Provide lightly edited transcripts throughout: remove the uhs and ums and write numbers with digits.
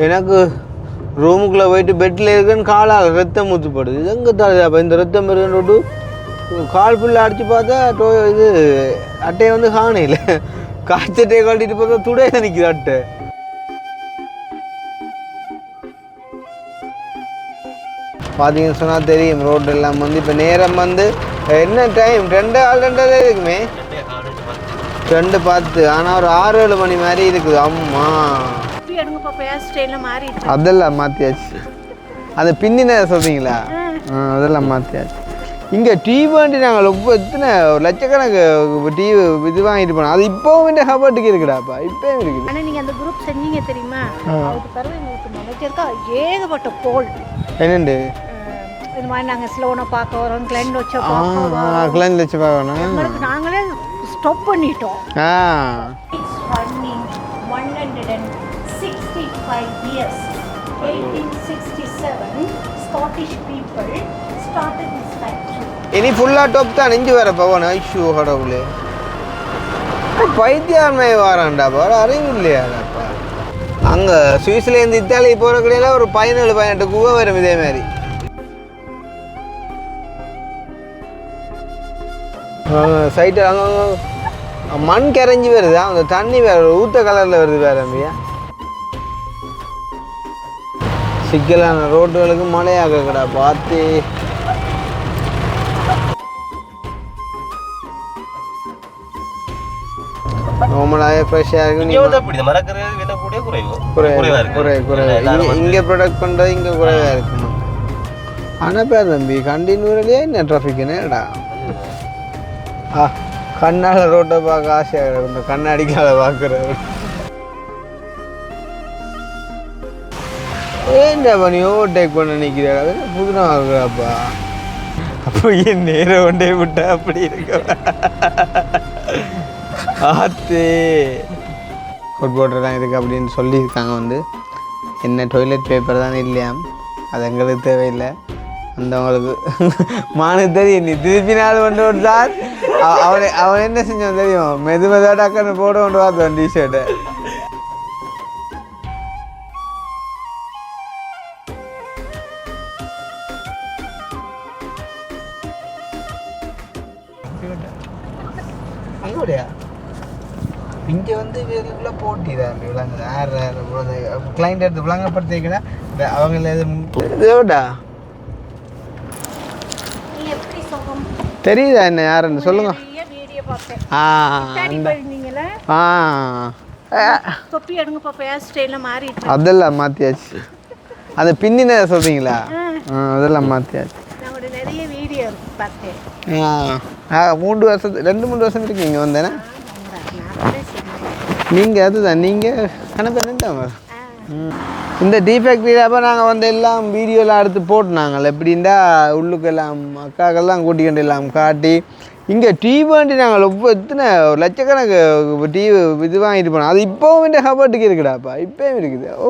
எனக்கு ரூமுக்குள்ளே போயிட்டு பெட்டில் இருக்குன்னு காலால் ரத்தம் ஊற்றுப்படுது. இது எங்கே தான் அப்போ இந்த ரத்தம் வருதுன்னு கால் ஃபுல்லாக அடித்து பார்த்தா இது அட்டையை வந்து காணையில் காய்ச்சட்டையை கழட்டிட்டு பார்த்தா துடையில நிற்கிது அட்டை. பார்த்தீங்கன்னு சொன்னால் தெரியும் ரோடு எல்லாம் வந்து இப்போ நேரம் வந்து என்ன டைம் 2:02 இருக்குமே 2:10. ஆனால் ஒரு 6-7 மணி மாதிரி இருக்குது. அம்மா அதெல்லாம் மாற்றியாச்சு. அந்த பின்னின சொல்கிறீங்களா? அதெல்லாம் மாற்றியாச்சு. இங்கே டிவி வாண்டி நாங்கள் எத்தனை லட்சக்கணக்கு டிவி இது வாங்கிட்டு போனோம். அது இப்போவும் இந்த ஹபர்ட்டுக்கு இருக்குடாப்பா, இப்போவும் இருக்குது. ஆனால் நீங்கள் அந்த குரூப் செஞ்சீங்க தெரியுமா? அதுக்கு பிறகு எங்களுக்கு நினைச்சிருக்கா ஏகப்பட்ட கோல் என்னண்டு இது மாதிரி நாங்கள் ஸ்லோனை பார்க்க வரோம், கிளைண்ட் வச்சு கிளைண்ட் வச்சு பார்க்கணும். எங்களுக்கு நாங்களே ஸ்டாப் பண்ணிட்டோம். It's running 165 years. 1867 Scottish people started this factory. இனி ஃபுல்லாக டொப் தான் நெஞ்சு வேற பவன் ஐஷு கடவுளே. பைத்தியாண்மை வாரான்டாப்பா, அறிவு இல்லையாடாப்பா. அங்கே சுவிஸ்லேருந்து இத்தாலி போகிற கடையில் ஒரு 17-18 குகை வரும் இதே மாதிரி. சைட்டு அங்கே மண் கரைஞ்சி வருதா, அந்த தண்ணி வேறு ஊத்த கலரில் வருது வேற அம்பியா. சிக்கலான ரோட்டுகளுக்கு மழையாக கடா பார்த்து. நார்மலாகவே ஃப்ரெஷ்ஷாக இருக்கும். இங்கே ப்ரொடக்ட் பண்ணுறது இங்கே குறைவாக இருக்கணும். ஆனால் பேர் தம்பி கண்டினியூரலியே என்ன டிராஃபிக்குன்னுடா. கண்ணால் ரோட்டை பார்க்க ஆசையாக இந்த கண்ணாடிக்கால பார்க்குறது. ஏன்டா பண்ணி ஓவர்டேக் பண்ண நிற்கிறா புதுனா ஆகுறாப்பா. அப்போ ஏன் நேரம் ஒன்றே விட்டா அப்படி இருக்க ஆத்து ஹொட் வாட்டர் தான் இருக்குது அப்படின்னு சொல்லியிருக்காங்க. வந்து என்ன டாய்லெட் பேப்பர் தான் இல்லையா, அது எங்களுக்கு தேவையில்லை. அந்தவங்களுக்கு மானு தெரியும். நீ திருப்பி நாள் கொண்டு விட்டால் அவன் என்ன செஞ்சான் தெரியும், மெதுமெதாக டக்குன்னு போட கொண்டு பார்த்தவன் டிஷர்ட்டை. அங்கோடையா இங்கே வந்து இதுக்குள்ளே போட்டிதான் விளங்குது. யார் கிளைண்ட் எடுத்து விளங்கப்படுத்திக்கடா அவங்கள இதோடா தெரியுதா என்ன யாருன்னு சொல்லுங்க. அதெல்லாம் மாற்றியாச்சு. அந்த பின்னின சொல்கிறீங்களா? அதெல்லாம் மாற்றியாச்சு. 3 வருஷம் 2-3 வருஷம் இருக்கு நீங்கள் வந்தேன்னா. நீங்கள் அதுதான் நீங்கள் கணக்கு நின்றாங்க. இந்த டீ ஃபேக்ட்ரியில் அப்போ நாங்கள் வந்து எல்லாம் வீடியோலாம் எடுத்து போட்டுனாங்கள். எப்படின்னா உள்ளுக்கெல்லாம் அக்காக்கெல்லாம் கூட்டிக்கிட்டு எல்லாம் காட்டி இங்கே டீ வாண்டி நாங்கள் எத்தனை லட்சக்கணக்கு டீ இது வாங்கிட்டு போனோம். அது இப்போவும் இந்த ஹபர்ட்டுக்கு இருக்குடாப்பா, இப்போவும் இருக்குது. ஓ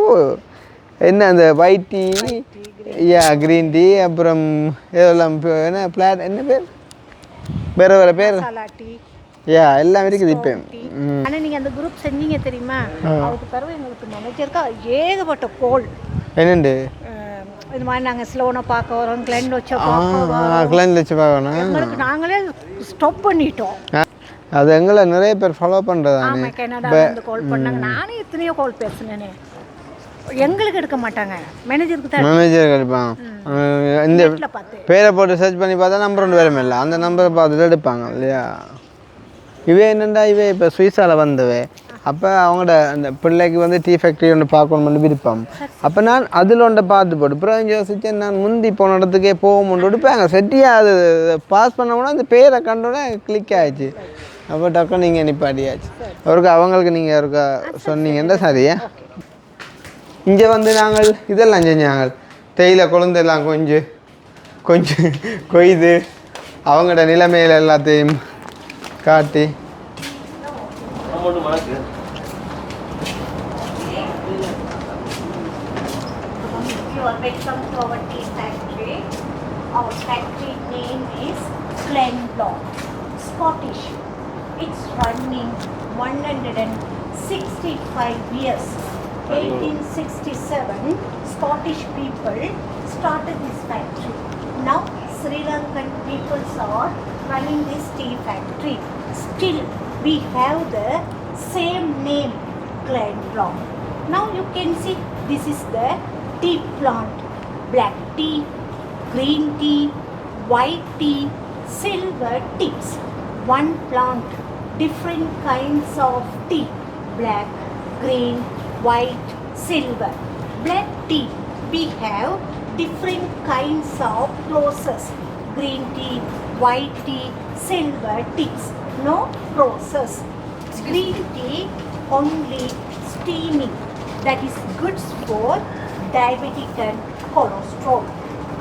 என்ன அந்த ஒயிட் டீ, க்ரீன் டீ, அப்புறம் இதெல்லாம் என்ன பிளாட் என்ன பேர் வேறு வேறு பேர் எல்லாம் இருக்குது இப்போ. ஆனால் நீங்கள் அந்த குரூப் செஞ்சீங்க தெரியுமா? அதுக்கு பிறகு எங்களுக்கு நினைச்சிருக்கா ஏகப்பட்ட கோல் என்னண்டு இது மாதிரி நாங்கள் ஸ்லோனை பார்க்க வரோம், கிளைண்ட் வச்சு பார்க்கணும். எங்களுக்கு நாங்களே ஸ்டாப் பண்ணிட்டோம். அது எங்களை நிறைய பேர் ஃபாலோ பண்ணுறதானே. கனடாவில் கால் பண்ணாங்க, நானே எத்தனையோ கால் பேசுனேனே. எங்களுக்கு எடுக்க மாட்டாங்க, மேனேஜருக்கு தான். மேனேஜர் எடுப்பாங்க. இந்த பேரை போட்டு சர்ச் பண்ணி பார்த்தா நம்பர் ஒன்று வேறு இல்லை, அந்த நம்பரை பார்த்துட்டு எடுப்பாங்க இல்லையா. இவே என்னண்டா இவே இப்போ சுவிஸால் வந்தவே. அப்போ அவங்களோட அந்த பிள்ளைக்கு வந்து டீ ஃபேக்ட்ரி ஒன்று பார்க்கணும்னு விருப்பம். அப்போ நான் அதில் ஒன்றை பார்த்து போட்டு அப்புறம் யோசிச்சேன், நான் முந்தி போன இடத்துக்கே போகும்போது எடுப்பாங்க செட்டியாக அது பாஸ் பண்ணோம்னா அந்த பேரை கண்டோன்னே கிளிக் ஆகிடுச்சு. அப்போ டக்குன்னு நீங்கள் நிப்பாட்டியாச்சு. அவருக்கு அவங்களுக்கு நீங்கள் அவருக்கு சொன்னீங்கன்னா சரியா. இங்கே வந்து நாங்கள் இதெல்லாம் செஞ்சாங்க, தேயிலை கொழுந்தெல்லாம் கொஞ்சம் கொய்து அவங்களோட நிலைமையில் எல்லாத்தையும் காட்டி. Welcome to our tea factory. Our factory name is Glenblock, Scottish. It's running 165 years. 1867, Scottish people started this factory. Now Sri Lankan people are running this tea factory. Still, we have the same name, Glen Plant. Now you can see this is the tea plant. Black tea, green tea, white tea, silver tips. One plant, different kinds of tea. Black, green, white, silver. Black tea, we have different kinds of process. Green tea, white tea, silver tips. No process. Green tea only steaming. That is good for diabetic and cholesterol.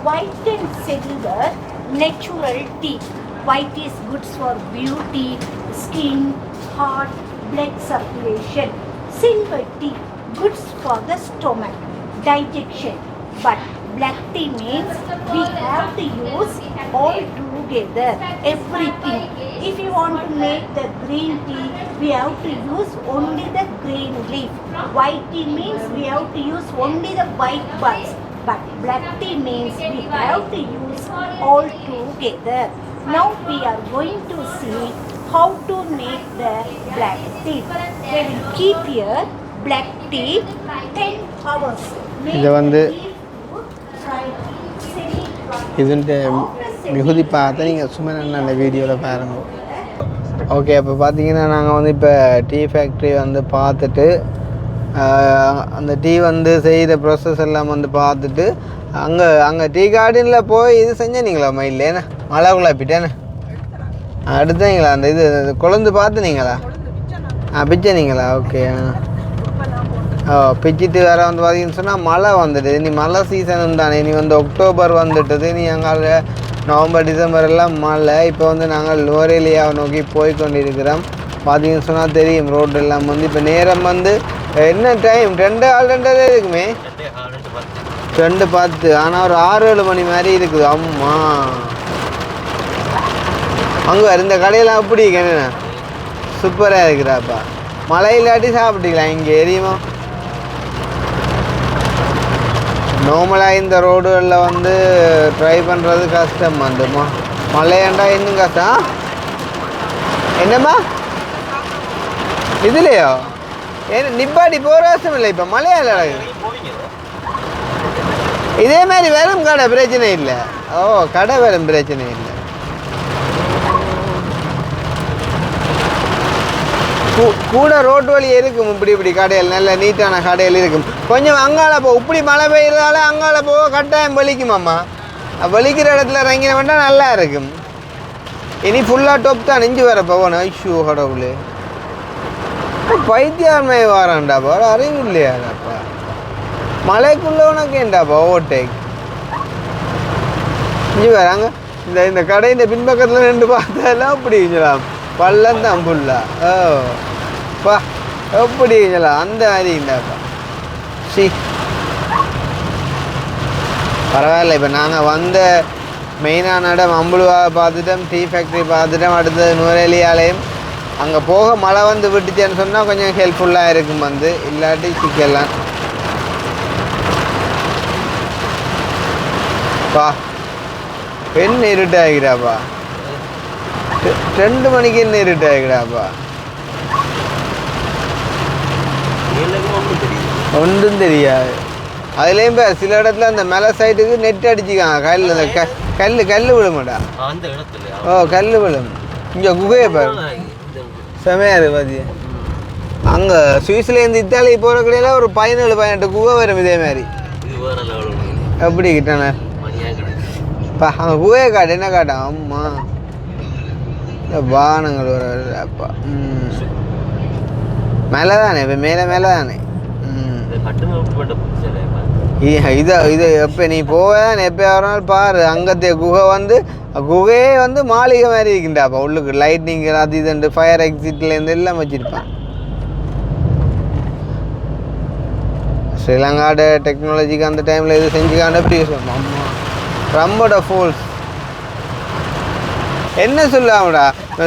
White and silver natural tea. White is good for beauty, skin, heart, blood circulation. Silver tea good for the stomach, digestion. But black tea means we have to use all together, everything. If you want to make the green tea, we have to use only the green leaf. White tea means we have to use only the white buds. But black tea means we have to use all together. Now we are going to see how to make the black tea. We will keep here black tea 10 hours. இது வந்து இதுன்ட்டு மிகுதி பார்த்து நீங்கள் சும்மா நல்ல வீடியோவில் பாருங்க. ஓகே, இப்போ பார்த்தீங்கன்னா நாங்கள் வந்து இப்போ டீ ஃபேக்ட்ரி வந்து பார்த்துட்டு அந்த டீ வந்து செய்கிற ப்ராசஸ் எல்லாம் வந்து பார்த்துட்டு அங்கே டீ கார்டனில் போய் இது செஞ்சீங்களா மயிலேண்ணே மழை குழப்பிட்டேண்ணே அடுத்தீங்களா அந்த இது கொழுந்து பார்த்துனீங்களா பிச்சனீங்களா? ஓகே. பிச்சுட்டு வேறு வந்து பார்த்தீங்கன்னு சொன்னால் மழை வந்துடுது. இனி மழை சீசனும் தானே. இனி வந்து அக்டோபர் வந்துட்டுது. இனி அங்கே நவம்பர் டிசம்பர் எல்லாம் மழை. இப்போ வந்து நாங்கள் நுவரெலியாவை நோக்கி போய் கொண்டிருக்கிறோம். பார்த்தீங்கன்னு சொன்னால் தெரியும் ரோடு எல்லாம் வந்து இப்போ நேரம் வந்து என்ன டைம் 2:02 இருக்குமே 2:10. ஆனால் ஒரு 6-7 மணி மாதிரி இருக்குது. அம்மா அங்கே இந்த கடையெல்லாம் அப்படி என்ன சூப்பராக இருக்கிறாப்பா. மழை இல்லாட்டி சாப்பிட்டுக்கலாம் இங்கே எரியுமா. நார்மலாக இந்த ரோடுகளில் வந்து ட்ரை பண்ணுறது கஷ்டம் வந்துமா. மழையாண்டா இன்னும் கஷ்டம். என்னம்மா இதுலையோ ஏன்னா நிப்பாட்டி போகிற அவசியம் இல்லை. இப்போ மழையால் இதே மாதிரி வெறும் கடை பிரச்சனை இல்லை. ஓ கடை வெறும் பிரச்சனை இல்லை. கூட ரோட்டு வழி இருக்கும். இப்படி கடையில் நல்ல நீட்டான கடையில் இருக்கும். கொஞ்சம் அங்கால போ இப்படி மழை பெய்யறதால அங்கால போக கட்டாயம் வலிக்குமாம்மா. வலிக்கிற இடத்துல இறங்கின வேண்டாம் நல்லா இருக்கும். இனி ஃபுல்லாக டொப் தான் நெஞ்சு வர போகணும். ஐஷோ கடவுளே பைத்தியாண்மை வாரான்டாப்பா. ஒரு அறிவு இல்லையாடாப்பா. மழைக்குள்ள உனக்கு ஏண்டாப்பா ஓவர்டேக் இஞ்சி வராங்க. இந்த கடை இந்த பின்பக்கத்தில் நின்று பார்த்தாலாம் அப்படி சொல்லலாம் பள்ளம் தான் புல்லா. ஓ பா எப்படி சொல்லலாம் அந்த மாதிரி இருந்தாப்பா. சி பரவாயில்ல. இப்போ நாங்கள் வந்த மெயினான இடம் அம்புலுவாவை பார்த்துட்டோம், டீ ஃபேக்ட்ரி பார்த்துட்டோம். அடுத்தது நுவரெலியாலையும் அங்கே போக மழை வந்து விட்டுச்சேன்னு சொன்னால் கொஞ்சம் ஹெல்ப்ஃபுல்லாக இருக்கும். வந்து இல்லாட்டி சிக்கலாம். பா பெண் இருட்டாகிறாப்பா. 2 மணிக்கு என்ன இருட்டாகிறாப்பா. ஒன்றும் தெரியாது. அதுலேயும் சில இடத்துல அந்த மேலே சைட்டுக்கு நெட் அடிச்சுக்காங்க. கல் அந்த கல் விழுமாட்டா. ஓ கல் விழும். இங்கே குகையை பாரு செமையாரு பாத்தியா. அங்கே சுவிஸ்லேருந்து இத்தாலி போகிற கடையில் ஒரு 17-18 குகை வரும் இதே மாதிரி. எப்படி கிட்டண்ணா பா அங்கே குகையை காட்டு என்ன காட்டா. அம்மா வாகனங்கள் வரப்பா. மேலே தானே இப்போ மேலே தானே. இது எப்போ நீ போவேன் எப்போ வரனாலும் பாரு. அங்கத்தே குகை வந்து குகையே வந்து மாளிகை மாதிரி இருக்குண்டாப்பா. உள்ளுக்கு லைட்னிங் அது இதுண்டு ஃபயர் எக்ஸிட்லேருந்து எல்லாம் வச்சுருப்பான். ஸ்ரீலங்காவோட டெக்னாலஜிக்கு அந்த டைமில் இது செஞ்சுக்காண்ட எப்படி சொல்லுவோம். அம்மா ரம்போட ஃபோல்ஸ் என்ன சொல்லாமடா.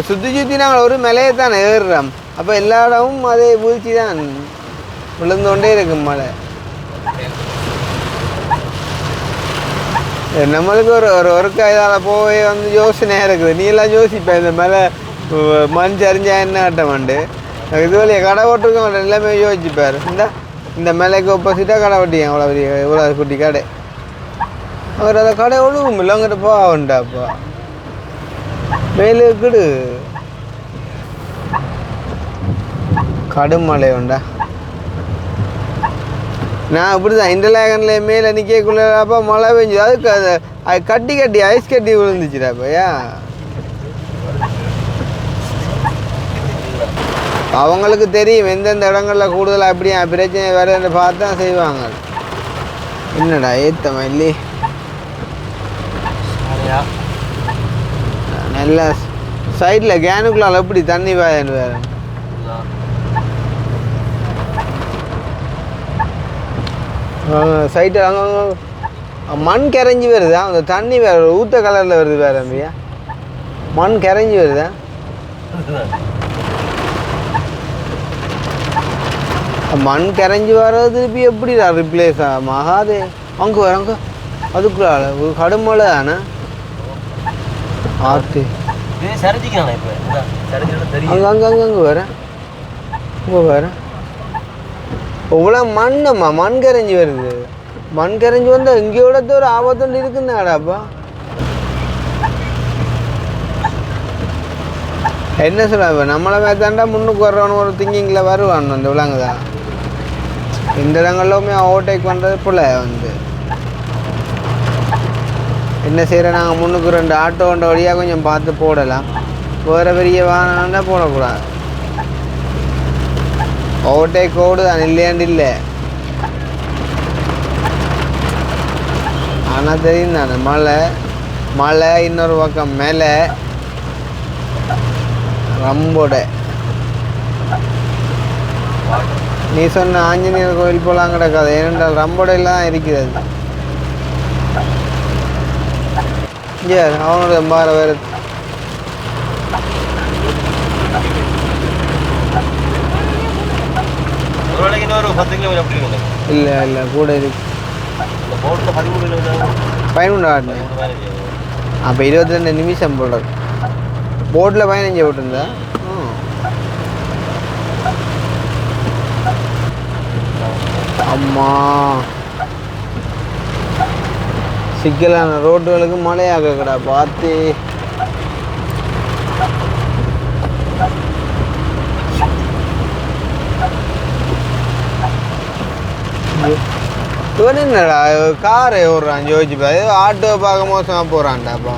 சுற்றி நாங்கள் ஒரு மலையை தான் ஏறுறோம். அப்போ எல்லா இடமும் அதே வீழ்ச்சி தான். விழுந்தோண்டே இருக்கும் மழை. நம்மளுக்கு ஒரு இதால் போய் வந்து யோசனையாக இருக்குது. நீ எல்லாம் யோசிப்பேன் இந்த மேலே மண் சரிஞ்சா என்ன ஆட்டமாண்டு இது வழியாக கடை ஓட்டுருக்கோம் எல்லாமே யோசிச்சுப்பார். இந்த மேலைக்கு ஒப்போசிட்டாக கடை ஓட்டிங்க அவ்வளோ பெரிய இவ்வளோ குட்டி கடை. அவர் அதை கடை ஒழுகும் இல்லை அங்கிட்ட போவாண்டாப்பா மேலே இருக்குடு கடும் மழை உண்டா. நான் இப்படி தான் இண்டர்லேகன்ல மேலே நிற்கக்குள்ளப்பா மழை பெஞ்சு அதுக்கு அது கட்டி ஐஸ் கட்டி விழுந்துச்சுடாப்பா. அவங்களுக்கு தெரியும் எந்தெந்த இடங்களில் கூடுதலாக அப்படியே பிரச்சனை வருதுன்னு பார்த்து தான் செய்வாங்க. என்னடா ஏத்தமா இல்லையே நல்லா சைடில் கேனுக்குள்ளால் எப்படி தண்ணி வாயன்னு வேறு சைட்டு அங்கே மண் கரைஞ்சி வருதா அந்த தண்ணி வேறு ஊத்த கலரில் வருது வேறு அப்படியா மண் கரைஞ்சி வருதா. மண் கரைஞ்சி வர்றது திருப்பி எப்படிடா ரிப்ளேஸ் ஆகாது. அங்கே வர அங்கே அதுக்குள்ள ஒரு கடுமலை தானே ஆற்று அங்கே அங்கே அங்கே அங்கே வரேன் இங்கே வரேன் இவ்வளோ மண்ணுமா மண் கரைஞ்சி வருது. மண் கரைஞ்சி வந்தால் இங்கேயோட ஒரு ஆபத்தொண்டு இருக்குன்னாடாப்பா. என்ன சொல்ல நம்மளை மேத்தாண்டா முன்னுக்கு வர்றவனு ஒரு திங்கிங்கில் வருவான் அந்த விலங்குதான். இந்த இடங்கள்லுமே ஓவர்டேக் பண்ணுறது போல் வந்து என்ன செய்கிற நாங்கள் முன்னுக்கு 2 ஆட்டோ வண்ட வழியாக கொஞ்சம் பார்த்து போடலாம். வேறு பெரிய வாகனம்னா போடக்கூடாது. ஓவர்டேக் ஓடுதான் இல்லையாண்டு இல்லை. ஆனால் தெரியும் தானே மழை இன்னொரு பக்கம் மேலே ரம்போட நீ சொன்ன ஆஞ்சநேயர் கோயில் போலாம் கிடக்காது. ஏனென்றால் ரம்போடையில் தான் இருக்கிறது. அவனோட மாற வேறு இல்லை இல்லை கூட இருக்கு 13 அப்போ 22 நிமிஷம் போடுறது போட்டில் 15 விட்டுருந்தா. அம்மா சிக்கலான ரோட்டுகளுக்கு மழையாகடா பார்த்து. இவன் என்னடா காரை ஓடுறான் யோசிச்சுப்பா. ஏதோ ஆட்டோ பார்க்க மோசமாக போகிறான்டாப்பா.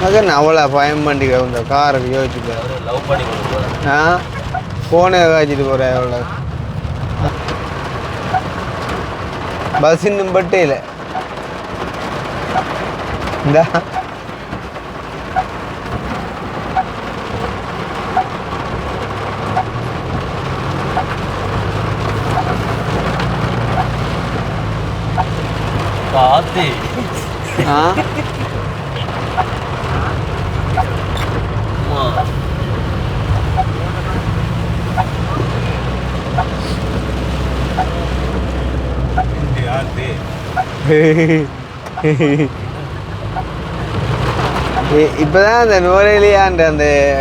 மகன் அவ்வளோ பயம் பண்ணிக்க இந்த காரை யோசிச்சுப்பா. ஃபோனை காய்ச்சிட்டு போகிறேன் எவ்வளோ பஸ் இன்னும் பட்டே இல்லை. இந்த இப்பதான் அந்த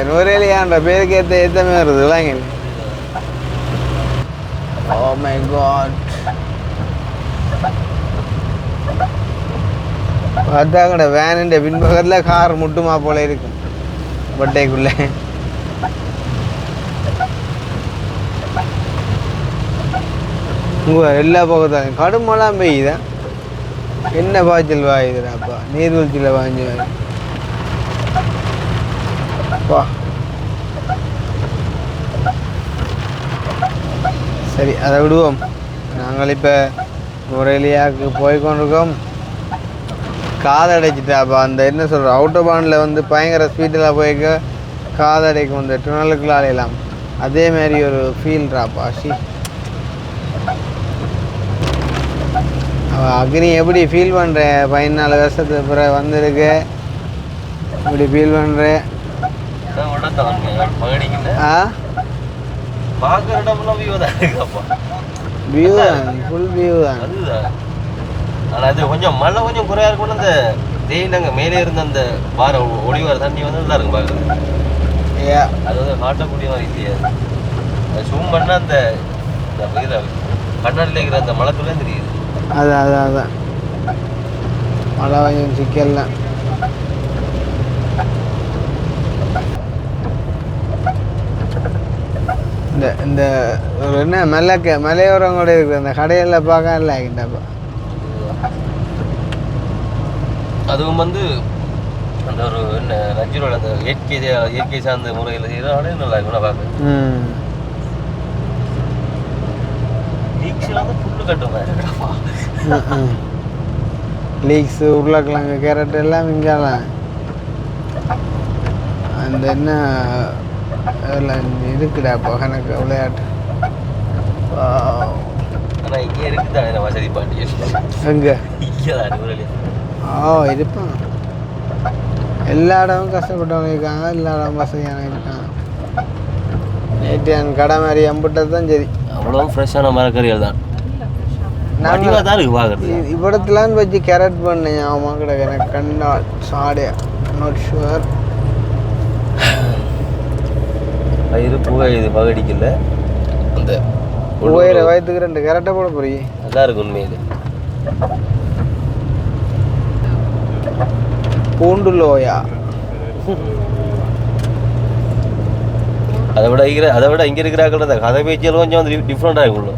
நுவரேலியான்ற பேருக்கு ஏத்தமே வருது இல்லைங்க. ஓ மை காட் பார்த்தாங்கட வேனுண்ட பின்பக்கத்தில் கார் முட்டுமா போல இருக்கும் பட்டைக்குள்ள. எல்லா பக்கத்தாலும் கடுமெல்லாம் பெய்யுதான். என்ன பாய்ச்சல் வாயுதுடாப்பா நீர்வீழ்ச்சியில் வாங்கி வா. சரி அதை விடுவோம். நாங்கள் இப்போ நுவரேலியாவுக்கு போய்கொண்டிருக்கோம். காதடைச்சிட்டாப்பா அந்த என்ன சொல்கிறோம் அவுட்டோபானில் வந்து பயங்கர ஸ்பீடில் போய்க்க காதடைக்கும் அந்த டனலுக்குள்ள அலையலாம். அதே மாதிரி ஒரு ஃபீல்ட்ராப்பா. அக்னி எப்படி ஃபீல் பண்ணுறேன் 14 வருஷத்துக்கு பிறகு வந்திருக்கு இப்படி ஃபீல் பண்ணுறேன். ஆ பார்க்குற இடம்லாம் வியூ தான் இருக்குப்பா. வியூ தான், ஃபுல் வியூ தான். அதுதான். ஆனால் அது கொஞ்சம் மழை கொஞ்சம் குறையா இருக்கணும். அந்த தேயிலங்க மேலே இருந்த அந்த பாறை ஒளிவார தண்ணி வந்து நல்லா இருக்கும் பார்க்குறது. ஏ அது வந்து காட்டக்கூடிய மாதிரி இல்லையா? அது ஜூம் பண்ணால் அந்த கண்ணாடியில் இருக்கிற அந்த மலைக்குள்ளே தெரியுது. அதான் மழை கொஞ்சம் சிக்கல்லாம். இந்த இந்த ஒரு என்ன மலையோரங்களோட இருக்குது அந்த கடையெல்லாம் பார்க்க இல்லை ஆகிட்டாப்பா. அதுவும் வந்து அந்த ஒரு என்ன நச்சுரோட அந்த இயற்கை சார்ந்த முறையில் செய்யறதாலே நல்லா இருக்கும் நான் பார்க்க. லீக்ஸில் வந்து புல்லு கட்டும் லீக்ஸு உருளைக்கிழங்கு கேரட் எல்லாம் இங்கெல்லாம் அந்த என்ன அதெல்லாம் இருக்குடாப்பா கணக்கு விளையாட்டு. ஆனால் இங்கே இருக்குதானே வசதி பாட்டியல் எங்கே இங்கே தான் இருப்பான். எல்லா இடமும் கஷ்டப்பட்டவங்க இருக்காங்க, எல்லா இடமும் வசதியான இருக்காங்க. நேற்று என் கடை மாதிரி அம்பிட்டது தான் சரி. அவ்வளோ ஃப்ரெஷ்ஷான மரக்கறிகள் தான் தான் இருக்கு பார்க்குறது. இவ்விடத்துலான்னு வச்சு கேரட் பண்ணேன் ஆமாம் கிடக்கு எனக்கு கண்ணா சாடே நாட் ஷுவர். பயிறு பூவை இது பகடிக்கல அந்த உயர வயதுக்கு 2 கேரட்டை போட போறீங்க. நல்லா இருக்கு உண்மையிலே. பூண்டு லோயா அதை விட இங்கே இருக்கிறாக்கள் அந்த கதை பேச்சியல் கொஞ்சம் வந்து டிஃப்ரெண்டாக இருக்குள்ள.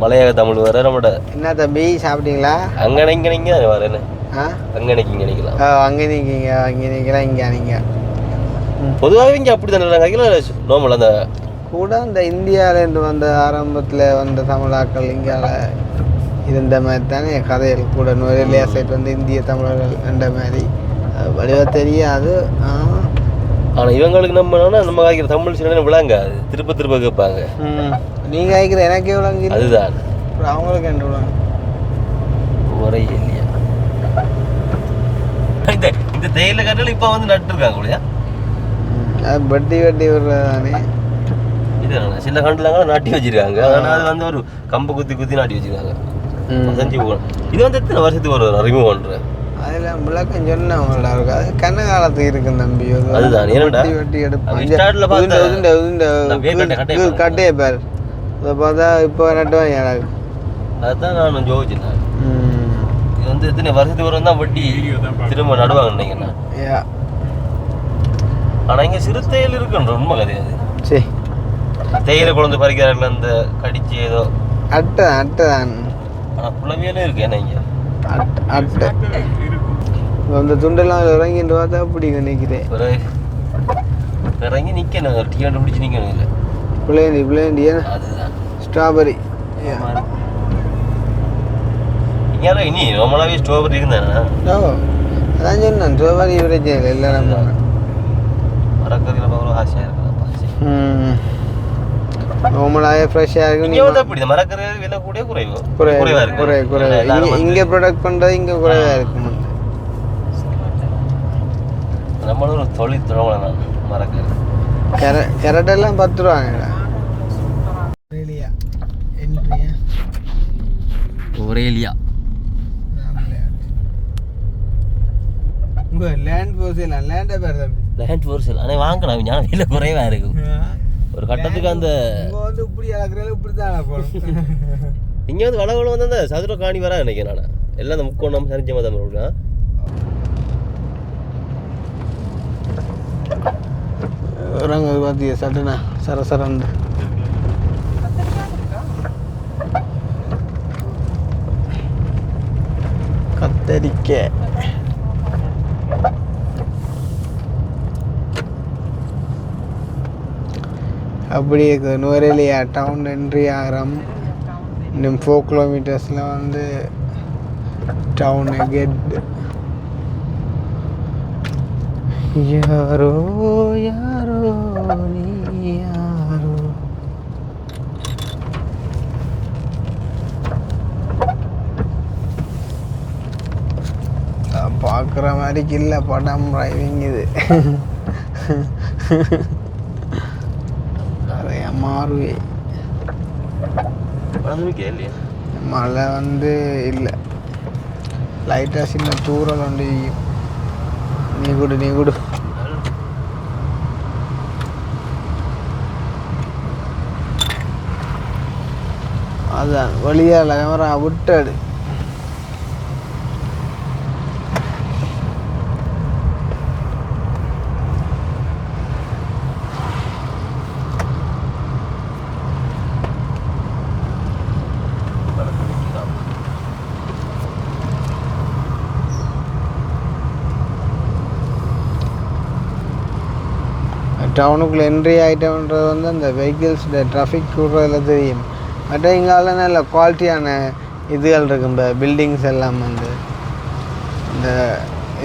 மலையாக தமிழ் வர நம்மட என்ன தம்பி சாப்பிட்டீங்களா? அங்கே இங்கே வர என்ன அங்கே நிற்கலாம் அங்கே நிற்கலாம் இங்கே நீங்கள் பொதுவாகவே இங்கே அப்படி தானே கையில் நோமல் அந்த கூட அந்த இந்தியாவிலேருந்து வந்த ஆரம்பத்தில் வந்த தமிழாக்கள் இந்தியாவில் இருந்த மாதிரி தானே கதைகள் கூட நுரையிலே சைட் வந்து இந்திய தமிழர்கள் என்ற மாதிரி வடிவாக தெரியாது. ஆனால் இவங்களுக்கு நம்ம காய்க்கிற தமிழ் சின்ன விளங்காது, திருப்ப கேட்பாங்க. நீங்கள் காய்க்கிற எனக்கே விளங்கு. அதுதான் அவங்களுக்கு என்ன விளங்கு ஒரே இல்லையா? இந்த தேயிலை கட்டில் இப்போ வந்து நட்டுருக்காங்க இல்லையா? வட்டி விடுறதானே இது சில கண்டுலாங்க நாட்டி வச்சிருக்காங்க. ஆனால் அது வந்து ஒரு கம்பு குத்தி நாட்டி வச்சிருக்காங்க. செஞ்சு போகணும். இது வந்து எத்தனை வருஷத்துக்கு ஒரு ரிமூவ் பண்ணுறேன். அதெல்லாம் விளக்கம் சொன்னால் அவங்கள்ட்ட இருக்கு. அது கண்ண காலத்துக்கு இருக்கு தம்பி. அதுதான் வட்டி எடுப்பாங்க கட்டையை பேர் அதை பார்த்தா இப்போ நட்டுவாங்க எனக்கு. அதுதான் நான் யோசிச்சேன். இது வந்து எத்தனை வருஷத்துக்கு ஒரு தான் வட்டி திரும்ப நடுவாங்க நினைக்கிறேன். ஆனால் இங்கே சிறு தேயில் இருக்குன்ற உண்மை கிடையாது. சரி தேயிலை குழந்தை பறிக்கிறார்கள் அந்த கடிச்சு ஏதோ அட்டை தான். ஆனால் புலவியலே இருக்கு. ஏன்னா இங்கே அட்டை அந்த துண்டெல்லாம் இறங்கிட்டு பார்த்தா அப்படி நினைக்கிறேன். இறங்கி நிற்கணும், ஒரு டீ பிடிச்சி நிற்கணும். இல்லை பிளேண்டி அதுதான் ஸ்ட்ராபெரி. இங்கே இனி ரொம்பவே ஸ்ட்ராபெரி இருந்தானே. அதான் சொன்னேன் ஸ்ட்ராபெரி பிரச்சனை இல்லை. நம்ம மரக்கறியில் பார்க்குற ஆசையாக இருக்குது. நார்மலாகவே ஃப்ரெஷ்ஷாக இருக்கும். இங்கே வந்து அப்படி மரக்கறி விலை கூட குறைவாக இருக்குது. இங்கே ப்ரொடக்ட் பண்ணுறது இங்கே குறைவாக இருக்கும். நம்மளும் ஒரு தொழில் தொடங்கலாம். மரக்கறி கேரட்டெல்லாம் 10 ரூபாங்கடா. ஒரேலியா லேண்ட் ஃபோர்ஸ் ஆனால் வாங்கலாம். ஞானம் விலை குறைவாக இருக்கும். ஒரு கட்டத்துக்கு அந்த இப்படி இப்படி தான் இங்கே வந்து வளவளம் வந்து அந்த சதுர காணி வர நினைக்கிறேன். நான் எல்லாம் அந்த முக்கோணம் சரிஞ்ச மாதிரி அப்படின்னா பார்த்தியா சட்டுனா சரசரண்டு கத்தரிக்காய். அப்படி இருக்கு. நுவரெலியா டவுன் என்ட்ரி ஆகிறோம். இன்னும் 4 கிலோமீட்டர்ஸில் வந்து டவுனு கெட். யாரோ யாரோ நீ யாரோ. பார்க்குற மாதிரிக்கு இல்லை படம் டிரைவிங் இது. மாறுவே இல்லையா மழை வந்து இல்லை, லைட்டாக சின்ன தூரல் வந்து நீ கொடு அதான் வழியால் கேமரா விட்டாடு. டவுனுக்குள்ளே என்ட்ரி ஆகிட்டோன்றது வந்து அந்த வெஹிக்கிள்ஸ் டிராஃபிக் விடுறதில் தெரியும். மற்ற இங்கால நல்ல குவாலிட்டியான இதுகள் இருக்கும். இப்போ பில்டிங்ஸ் எல்லாம் வந்து இந்த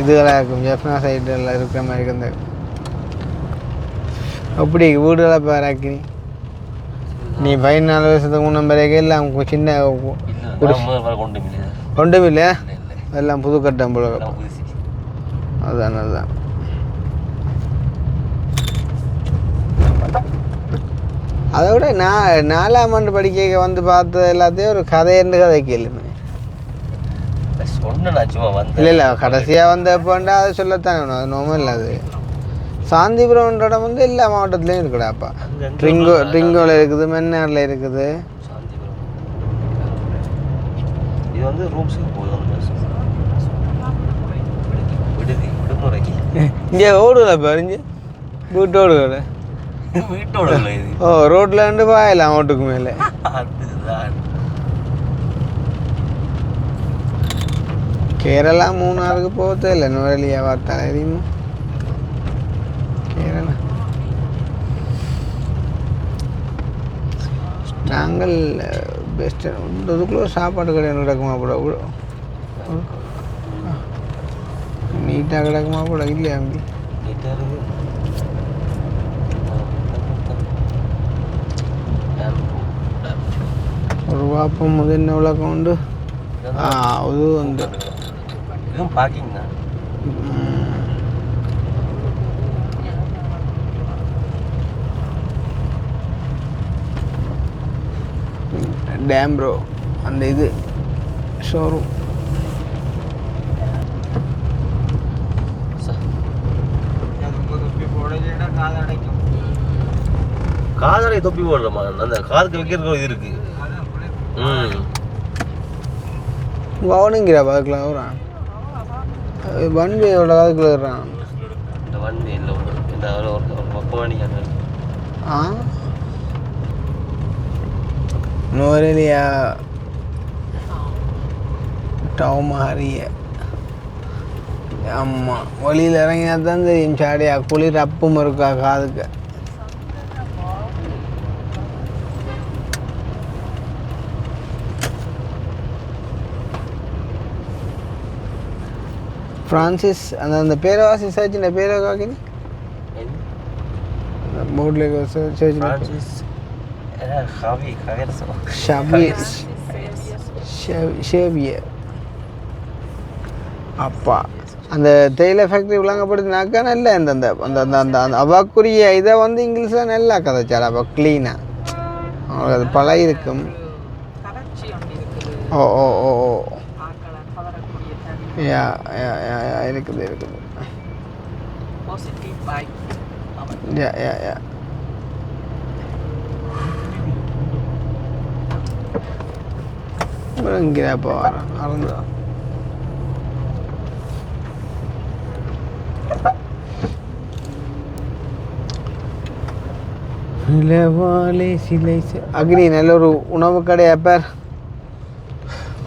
இதுகளாக இருக்கும். ஜெஃப்னா சைடில் இருக்கிற மாதிரி இருக்கு. இந்த அப்படி வீடுகளை பாராக்கி நீ 14 வருஷத்துக்கு முன்னே எல்லாம் சின்ன கொண்டும் இல்லையா, எல்லாம் புது கட்டம் போல. அதுதான் அதுதான். அதை விட நான் 4ஆம் ஆண்டு படிக்க வந்து பார்த்தது எல்லாத்தையும் ஒரு கதைன்னு கதை கேளுமே. இல்லை கடைசியாக வந்தப்போண்டா அதை சொல்லத்தானே வேணும். அது நோமல் இல்லை. அது சாந்திபுரம்ன்ற இடம் வந்து எல்லா மாவட்டத்துலேயும் இருக்குடாப்பா. ட்ரிங்கோவில் இருக்குது, மென்னாரில் இருக்குது. இது வந்து ரூம்ஸுக்கு இங்கே ஓடுல பாருங்க, வீட்டோடு ஓடு வீட்டோட ஓ ரோட்ல இருந்து பாயலாம் ஓட்டுக்கு மேலே. கேரளா மூணாருக்கு போகத்தே இல்லை, நுவரெலியா பார்த்தாலே தெரியுமா கேரளா. நாங்கள் பெஸ்ட்டு இதுக்குள்ளே சாப்பாடு கடை கிடக்குமா போட நீட்டாக கிடக்குமா போட இல்லையா அம்பி? நீட்டாக இருக்குது. ஒரு வாப்பம் அது என்ன விளக்கம் உண்டு. அது வந்து இதுவும் பார்க்கிங் தான். டேம் ப்ரோ அந்த இது ஷோரூம். காதலை தொப்பி போடுறமா அந்த காதுக்கு வைக்கிறது இது இருக்கு. கவனிங்கிற பார்க்கலாம் வரான் வண்டியோட காதுக்குள்ள வர்றான். இந்த வண்டி இல்லை இந்த ஒரு பக்கமானி நுவரெலியா டவுமாரிய. ஆமாம் வழியில் இறங்கினா தான் தெரியும். சாடியா குளிர் அப்பும் இருக்கா காதுக்கு. ஃப்ரான்சிஸ் அந்த பேரவாசி சர்ச்சின் பேரை காக்கினி போர்டில் சர்ச் ஷேவியர். அப்பா அந்த தேயிலை ஃபேக்ட்ரி விளங்கப்படுத்தினாக்கா நல்லா இந்த அந்த அந்த அந்த அந்த அவாக்குரிய இதை வந்து இங்கிலீஷில் நல்லா கதைச்சார். அப்போ க்ளீனாக அவங்களுக்கு அது பழகி இருக்கும். ஓ ஓ ஓ ஓ யா யா யா யா இருக்குது இருக்குது. யா யா யா இங்கேப்போ வரேன் அறந்து அக்னி நல்ல ஒரு உணவு கடை பேர்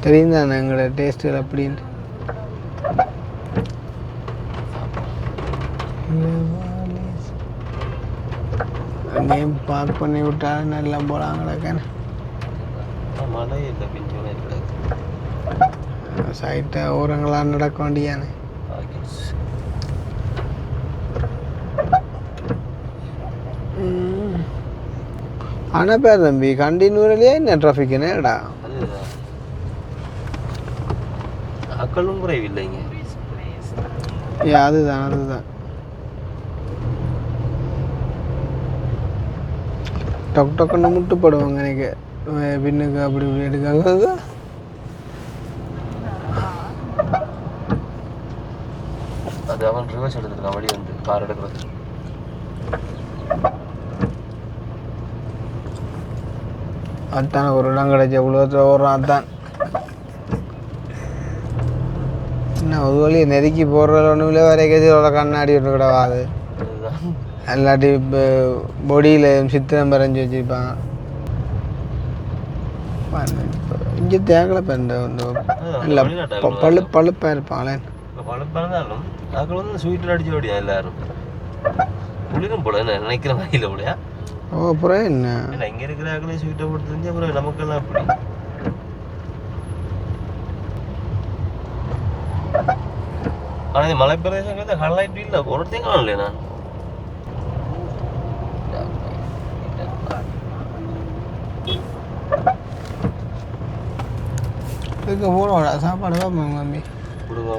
தெரியும் தானே எங்களோட டேஸ்ட்டு அப்படின்ட்டு. அங்கேயும் பார்க் பண்ணி விட்டா நல்லா போகலாங்கடாக்கான சைட்டை ஓரங்களாக நடக்க வேண்டியானே. ஆனால் பேர் தம்பி கண்டினியூரிலேயே என்ன டிராஃபிக் என்னடா அக்களும் குறைவில்லைங்க. அதுதான் அதுதான் டொக் டொக்குன்னு முட்டு போடுவாங்க எனக்கு பின்னுக்கு அப்படி இப்படி எடுக்காங்க. அது அவன் ரிவர்ஸ் எடுத்துருக்கான் வழி வந்து கார் எடுக்கிறது. அதான் ஒரு இடம் கிடைச்ச உலகத்தில் ஓடுறான். அதான் என்ன ஒரு வழி நெருக்கி போடுறது ஒன்றும் இல்லை. வரைக்கும் கண்ணாடி ஒன்று கூட வாது எல்லாட்டி இப்போ பொடியில் சித்திரம் வரைஞ்சி வச்சுருப்பாங்க. இங்கே தேக்கலை பெண்ட இல்லை பழுப்பாக இருப்பாங்களே. பழுப்பாக இருந்தாலும் அதுக்கு வந்து ஸ்வீட்டில் அடிச்சு ஓடியா எல்லாரும் குளிரும் போல என்ன நினைக்கிற வகையில் போலையா. ஓ அப்புறம் என்ன இங்கே இருக்கிற ஆக்களே ஸ்வீட்டை போட்டு தெரிஞ்சு அப்புறம் நமக்கெல்லாம் அப்படி. ஆனால் இந்த மலை பிரதேசங்கள் ஹைலைட் இல்லை ஒருத்தையும் காணலையே நான். இதுக்கு போடுவாடா சாப்பாடு பார்ப்போம் தம்பி. கொடுங்க.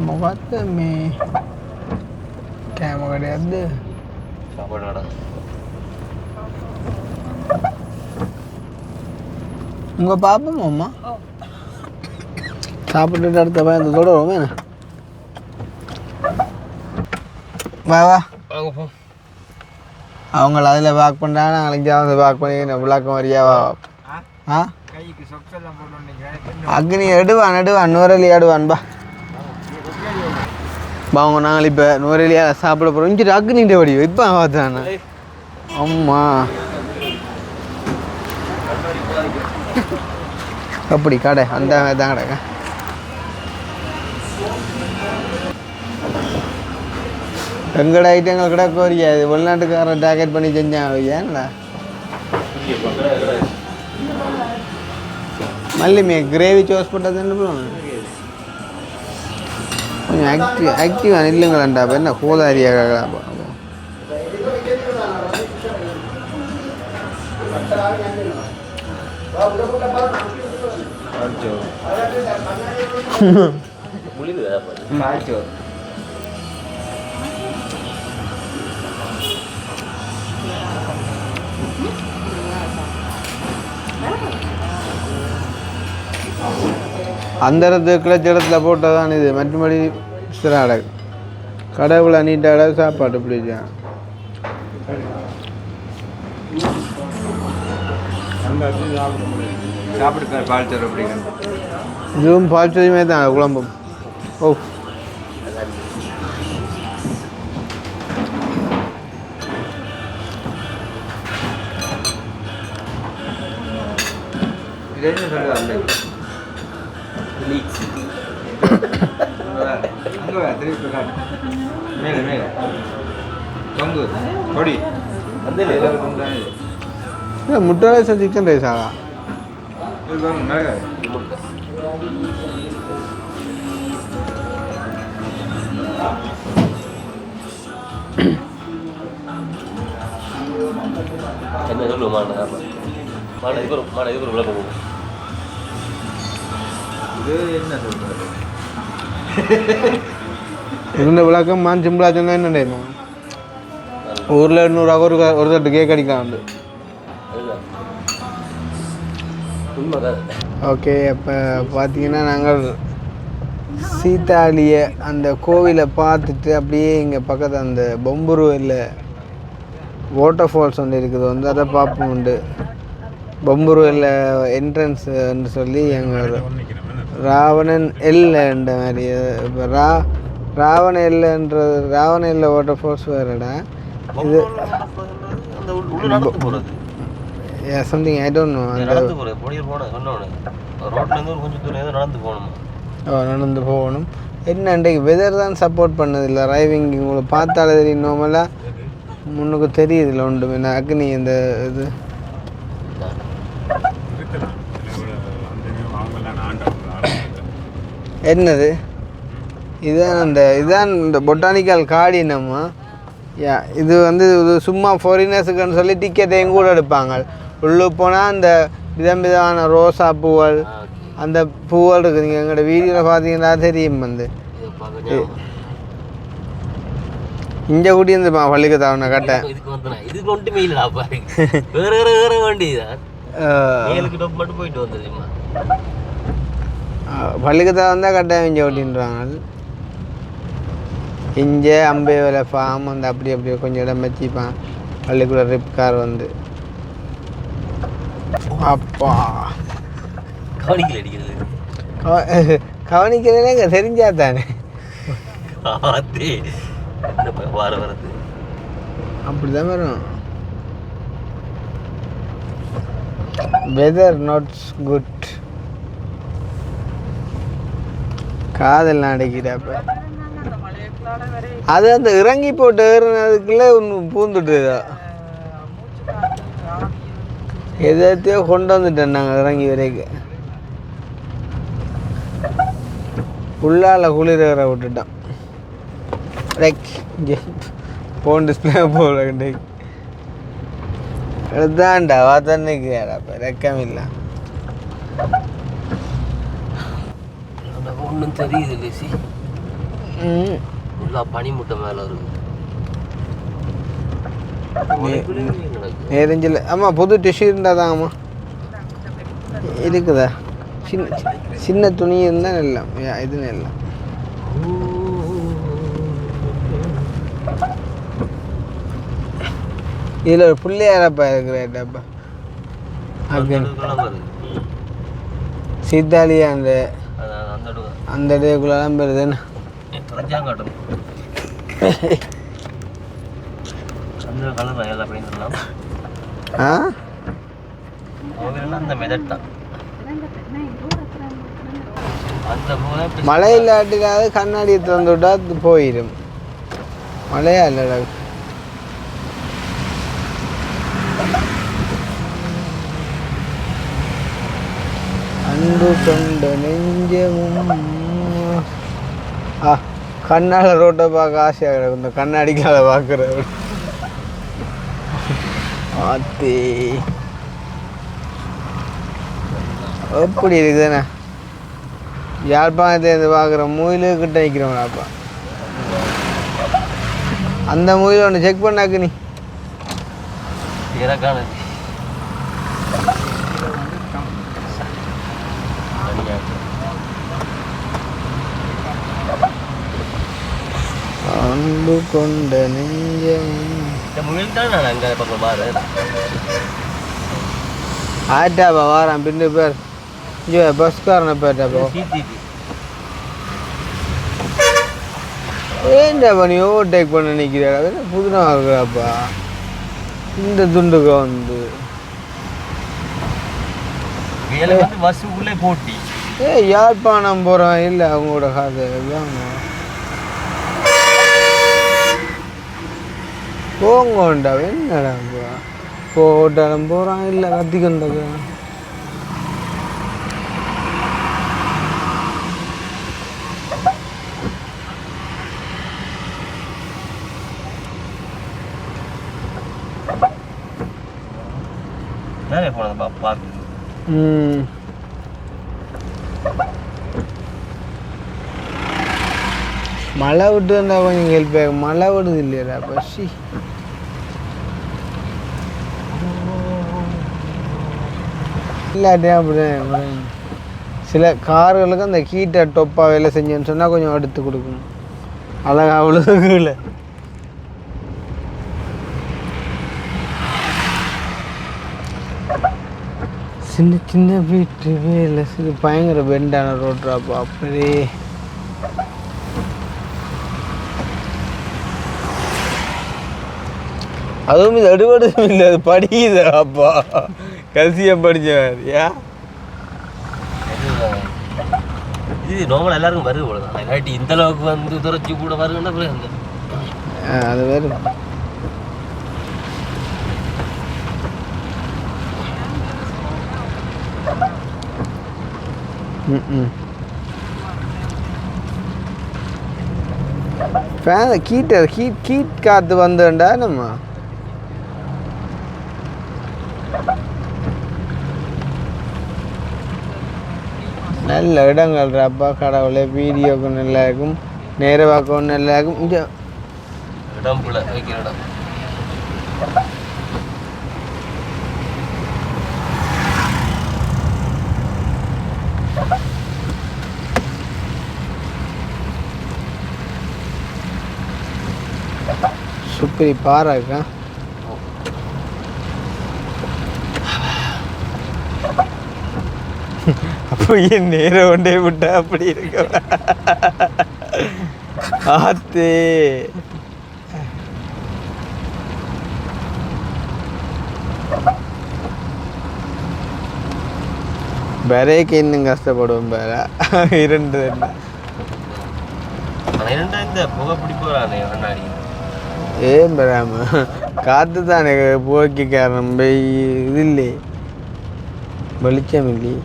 முகத்தமே கேம கிடையாது சாப்பாடு கடை. உங்கள் பார்ப்போம் அம்மா சாப்பிட்டுட்டு அடுத்த பயன் தொடருவோமே. வா வா அவங்கள அதில் வாக் பண்ணுறாங்க. நாங்கள் இங்கே வந்து வாக் பண்ணி விளக்கம் வரியாவா. ஆ அக்னி எடுவான் நூறலி எடுவான்பா. அவங்க நாங்கள் இப்போ நூறலியா சாப்பிட போகிறோம். இங்கே அக்னிகிட்ட வடி இப்போ பார்த்தாண்ணா அம்மா அப்படி கடை அந்த தான் கடைங்க. எங்கட ஐட்டங்கள் கூட கோரியாது வெளிநாட்டுக்காரன் டார்கெட் பண்ணி செஞ்சாங்க. ஏன்டா மல்லிமே கிரேவி சோஸ் பண்ணுறதுன்னு கொஞ்சம் ஆக்டிவாக இல்லைங்களாண்டா. இப்போ என்ன கோதாரியாக அந்த இடத்துல கிளச்ச இடத்துல போட்டால் தான் இது. மற்றபடி சிறாடை கடவுளை நீட்டாட சாப்பாடு பிடிச்சா சாப்பிட்டு பால் தரும் அப்படிங்க. இதுவும் பாய்ச்சதுமே தான் குழம்பும். ஓ என்ன சொல்லுவா அந்த திருப்பி மேலே மேலே தொங்கு கொடி அந்த முட்டை ரைஸ் சிக்கன் ரைஸ் ஆகா மேலே என்ன சொல்லுவோம் இதுக்கு ஒரு விளக்கம் போகும். இது என்ன சொல்றது இருந்த விளக்கம் மான் சிம்பிளா சொன்னா என்ன ஊரில் 200 ஒரு தட்டு கேக் அடிக்கலாம் வந்து. ஓகே அப்போ பார்த்தீங்கன்னா நாங்கள் சீதாளியை அந்த கோவிலை பார்த்துட்டு அப்படியே இங்கே பக்கத்தில் அந்த பொம்புருவில் வாட்டர் ஃபால்ஸ் ஒன்று இருக்குது வந்து அதை பார்ப்போம் உண்டு. பொம்புருவில் என்ட்ரன்ஸ்ன்னு சொல்லி எங்கள் ராவணன் எல்லைன்ற மாதிரி இப்போ ராவண எல்லை வாட்டர் ஃபால்ஸ் வேறுடா இது சம்திங் ஐ டோன்ட் நோ. நடந்து போகணும். என்ன இன்றைக்கு வெதர் தான் சப்போர்ட் பண்ணதில்லை. ரைவிங் உங்களுக்கு பார்த்தாலே தெரியும். நார்மலாக முன்னுக்கு தெரியுதுல்ல உண்டு என்ன அக்னி இந்த இது என்னது இதுதான் இந்த பொட்டானிக்கல் கார்டினம்மா. இது வந்து இது சும்மா ஃபாரினர்ஸுக்குன்னு சொல்லி டிக்கெட் எங்க கூட எடுப்பாங்க. உள்ளே போனால் அந்த விதம் விதமான ரோசா பூக்கள் அந்த பூக்கள் இருக்குது. நீங்கள் எங்களோட வீடியோவில் பார்த்தீங்கன்னா தெரியும். வந்து இங்கே கூட்டி இருந்துப்பா பள்ளிக்கு தவணை கட்ட இதுக்கு வந்து இதுக்கு ஒன்றுமே இல்லைடா பாரு. வேற வேற வேற வேண்டியதுதான் மட்டும் போயிட்டு வந்துருமா பள்ளிக்கு வந்தால் கட்டாயம் இங்கே ஓட்டின்றாங்க. இங்கே அம்பே வேலை ஃபார்ம் வந்து அப்படியே கொஞ்சம் இடம் வச்சுப்பான். பள்ளிக்குள்ள ரிப் கார் வந்து அப்பா கவனிக்கல அடிக்கிறது கவனிக்கிறதே தெரிஞ்சா தானே வார வரது அப்படிதான் வரும். வெதர் நாட்ஸ் குட். காதல் அடைக்கிறப்ப அது அந்த இறங்கி போட்டு ஏறினதுக்குள்ளே ஒன்று பூந்துட்டுதா எதையோ கொண்டு வந்துட்டேன். நாங்கள் இறங்கி வரைக்கும் உள்ளால குளிர விட்டுட்டோம். ஃபோன் டிஸ்பிளே போல எடுத்தாண்டா வாத்தன்னைக்குப்ப ரெக்கம் இல்லை. ஒன்றும் தெரியுது லேசி. பனி முட்டை மேலே நேரஞ்சில். ஆமாம் புது டிஷ்யூ இருந்தால் தான். ஆமாம் இருக்குதா? சின்ன துணி இருந்தால் இல்லை. இதுன்னு இல்லை. இதில் ஒரு பிள்ளையாரப்பா இருக்கிறப்பா சீத்தாலியா அந்த இடத்துக்குள்ளதான் பெறுதுன்னு மழை இல்லாட்டிலாவது கண்ணாடியை திறந்து விட்டா போயிடும். மழையா இல்லடா. அன்பு கொண்ட நெஞ்சமும் கண்ணால் ரோட்டை பார்க்க ஆசையாக கிடக்கும். இந்த கண்ணாடிக்கால பார்க்குற ஆத்தி எப்படி இருக்குதுண்ணே. யாழ்ப்பாணத்தை பார்க்குற மூயிலுக்கிட்ட நிற்கிறோம்னாப்பா. அந்த மூயில் ஒன்று செக் பண்ணாக்கு நீ அன்பு கொண்ட நெஞ்சம் ஆட்டாப்பா வாரான் பின்னு பேர் பஸ்காரனை பேட்டாப்பா. ஏன்டாப்பா நீ ஓவர்டேக் பண்ண நிற்கிறாடா? புதுனா இருக்கிறாப்பா இந்த துண்டுக்கு வந்து போட்டி. யாழ்ப்பாணம் போகிறோம் இல்லை அவங்களோட காதை போங்கோண்டா. என்னடாப்பா போட்டாலும் போகிறான் இல்லை கத்திக்கொண்டா. மழை விட்டு வந்தா கொஞ்சம் ஹெல்ப் ஆகும். மழை விடுது இல்லையா பசி. இல்லாட்டே அப்படி சில கார்களுக்கு அந்த ஹீட்டை டொப்பாக வேலை செஞ்சேன்னு சொன்னால் கொஞ்சம் எடுத்து கொடுக்கணும். அழகா அவ்வளோ இல்லை. சின்ன சின்ன வீட்டு வேலை இது பயங்கர பெண்டான ரோட்ராப்பா. அப்படியே அதுவும் இது அடுபடுதும் இல்லை. அது படிக்குதாப்பா. கல்சியம் படித்தவர் ஏன் இது நார்மல் எல்லாருக்கும் வருது போலதான். இல்லாட்டி இந்த அளவுக்கு வந்து துறைச்சி கூட வருதுன்னா அது வரும். ஃபேன் கீட் காற்று வந்துண்டா நம்ம நல்ல இடங்கள் அப்பா கடவுளே, வீடியோக்கு நல்லா இருக்கும், நேரவாக்கவும் நல்லா இருக்கும். இங்கே இடம் போல வைக்கிற இடம். சுப்பரி பாறை இருக்கா. அப்போ ஏன் நேரம் ஒன்றே விட்டா அப்படி இருக்க ஆத்தே. வேறேக்கு இன்னும் கஷ்டப்படுவோம் வேற 2 இந்த புகை பிடிப்போறானே கண்ணாடி ஏன் பெறாம காற்று தானே போக்கி காரணம் இது இல்லை, வெளிச்சம் இல்லை.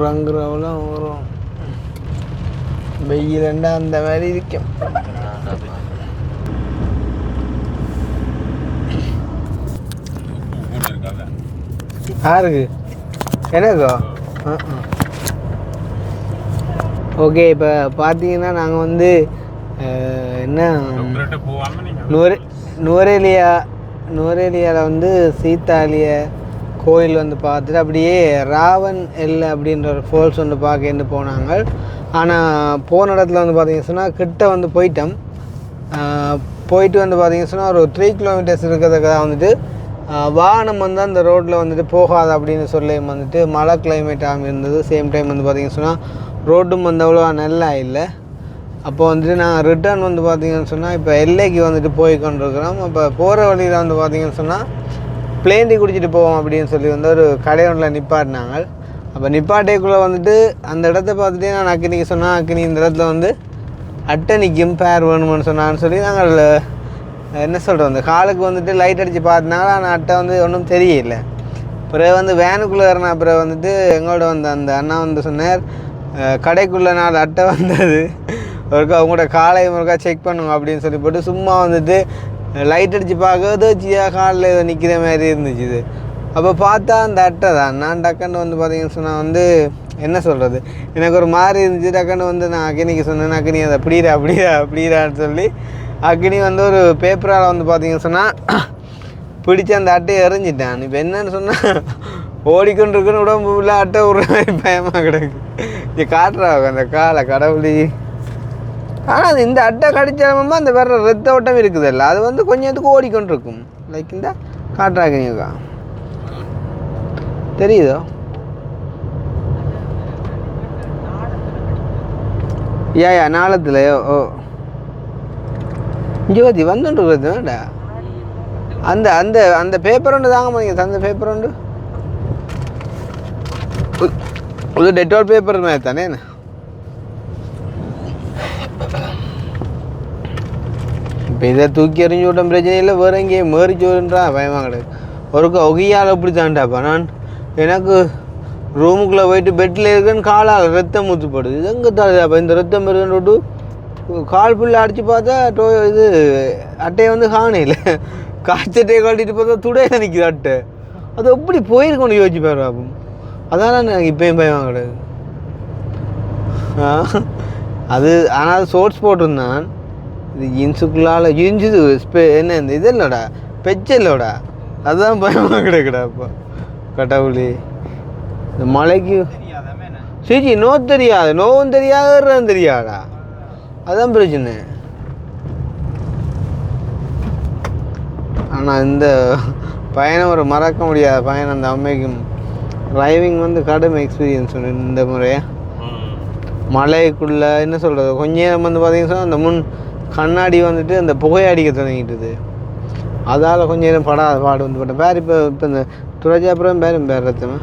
ரங்குறவெல்லாம் வரும், வெயிலண்டா அந்த மாதிரி இருக்கும். யாருக்கு எனக்கோ? ஓகே, இப்போ பார்த்தீங்கன்னா நாங்கள் வந்து என்ன நுவரேலியாவில் வந்து சீதாலிய கோயில் வந்து பார்த்துட்டு அப்படியே ராவன் எல் அப்படின்ற ஒரு ஃபால்ஸ் வந்து பார்க்க போனாங்க. ஆனால் போன இடத்துல வந்து பார்த்தீங்கன்னு சொன்னால் கிட்ட வந்து போயிட்டு வந்து பார்த்தீங்கன்னு சொன்னால் ஒரு 3 கிலோமீட்டர்ஸ் இருக்கிறதுக்காக வந்துட்டு வாகனம் வந்து அந்த ரோட்டில் வந்துட்டு போகாது அப்படின்னு சொல்லி வந்துட்டு மழை கிளைமேட்டாக இருந்தது. சேம் டைம் வந்து பார்த்திங்கன்னு சொன்னால் ரோட்டும் வந்து அவ்வளோ நல்லா இல்லை. அப்போ வந்துட்டு நாங்கள் ரிட்டர்ன் வந்து பார்த்திங்கன்னு சொன்னால் இப்போ எல்லைக்கு வந்துட்டு போய் கொண்டிருக்கிறோம். அப்போ போகிற வழியில் வந்து பார்த்திங்கன்னு சொன்னால் பிளேன் டீ குடிச்சிட்டு போவோம் அப்படின்னு சொல்லி வந்து ஒரு கடை ஒன்றில் நிப்பாட்டினாங்க. அப்போ நிப்பாட்டைக்குள்ளே வந்துட்டு அந்த இடத்த பார்த்துட்டே நான் அக்கினிக்கு சொன்னால் அக்கினி இந்த இடத்துல வந்து அட்டை நிற்கும் பேர் வேணுமென்னு சொன்னான்னு சொல்லி நாங்கள் என்ன சொல்கிறோம், அந்த காலுக்கு வந்துட்டு லைட் அடித்து பார்த்தனால ஆனால் அட்டை வந்து ஒன்றும் தெரியல. பிறகு வந்து வேனுக்குள்ளே ஏறினா பிறகு வந்துட்டு எங்களோட வந்து அந்த அண்ணா வந்து சொன்னார், கடைக்குள்ளே 4 அட்டை வந்தது, ஒருக்கா அவங்களோட காலை ஒருக்கா செக் பண்ணுங்க அப்படின்னு சொல்லி போட்டு சும்மா வந்துட்டு லைட் அடித்து பார்க்கறது காலில் ஏதோ நிற்கிற மாதிரி இருந்துச்சு. இது அப்போ பார்த்தா அந்த அட்டை தான். நான் டக்குன்னு வந்து பார்த்தீங்கன்னு சொன்னால் வந்து என்ன சொல்கிறது, எனக்கு ஒரு மாதிரி இருந்துச்சு. டக்குன்னு வந்து நான் அக்கினிக்கு சொன்னேன், அக்கினி அதை அப்படிடான்னு சொல்லி அக்கினி வந்து ஒரு பேப்பரால் வந்து பார்த்தீங்கன்னு சொன்னால் பிடிச்சி அந்த அட்டையை எறிஞ்சிட்டான். இப்போ என்னன்னு சொன்னால் ஓடிக்கொண்டிருக்குன்னு உடம்பு உள்ள அட்டை விடுற மாதிரி பயமாக கிடக்கு. இது காட்டுறாங்க அந்த காலை கடவுளி. ஆனால் அது இந்த அட்டை கடிச்சாலுமா அந்த வேற ரத்த ஓட்டம் இருக்குதில்ல, அது வந்து கொஞ்சத்துக்கு ஓடிக்கொண்டிருக்கும். லைக் இந்த காட்டுறாங்க தெரியுதோ? யா நாளத்தில் ஓ ஜோதி வந்துட்டுருக்குதுடா. அந்த அந்த அந்த பேப்பர் ஒன்று தாங்க முடியுங்க, அந்த பேப்பர் ஒன்று ஒரு டெட்டால் பேப்பர் மாதிரி தானே. இப்போ இதை தூக்கி எறிஞ்சு விட்ட பிரச்சனை இல்லை, வேறு எங்கேயும் மேறிச்சு வருன்றா பயமாக கிடக்கு. ஒருக்கா ஒகையால் அப்படி தாண்டாப்பா நான் எனக்கு ரூமுக்குள்ளே போயிட்டு பெட்டில் இருக்குன்னு காலால் ரத்தம் ஊற்றுப்படுது. இது எங்கே தாடுதாப்பா இந்த ரத்தம் இருக்குன்னு விட்டு கால் ஃபுல்லாக அடித்து பார்த்தா இது அட்டையை வந்து காணையில் காய்ச்சட்டையை கழட்டிட்டு பார்த்தா துடையில் நிற்கிது அட்டை. அது எப்படி போயிருக்கோன்னு யோசிச்சு பாரு பாப்போம். அதனால் எனக்கு இப்போயும் பயம் கிடையாது. அது ஆனால் அது ஷோர்ட்ஸ் போட்டிருந்தான், இது ஜீன்ஸுக்குள்ளால் ஜீன்ஸு என்ன இந்த இது இல்லைடா பெச்சை இல்லைடா, அதுதான் பயமாக கிடைக்கடா. இப்போ கடவுளே இந்த மலைக்கு சிச்சி நோ தெரியாது, நோவும் தெரியாது தெரியாதா, அதுதான் பிரச்சனை. ஆனால் இந்த பயணம் ஒரு மறக்க முடியாத பயணம். அந்த அம்மைக்கும் டிரைவிங் வந்து கடும் எக்ஸ்பீரியன்ஸ் ஒன்று இந்த முறையா. மலைக்குள்ளே என்ன சொல்கிறது, கொஞ்ச நேரம் வந்து பார்த்தீங்கன்னா அந்த முன் கண்ணாடி வந்துட்டு அந்த புகையடிக்க தொடங்கிட்டுது. அதால் கொஞ்சம் நேரம் பாடு வந்து போட்டேன் பேர். இப்போ இந்த துறைச்சாப்புறம் பேர் ரத்தமா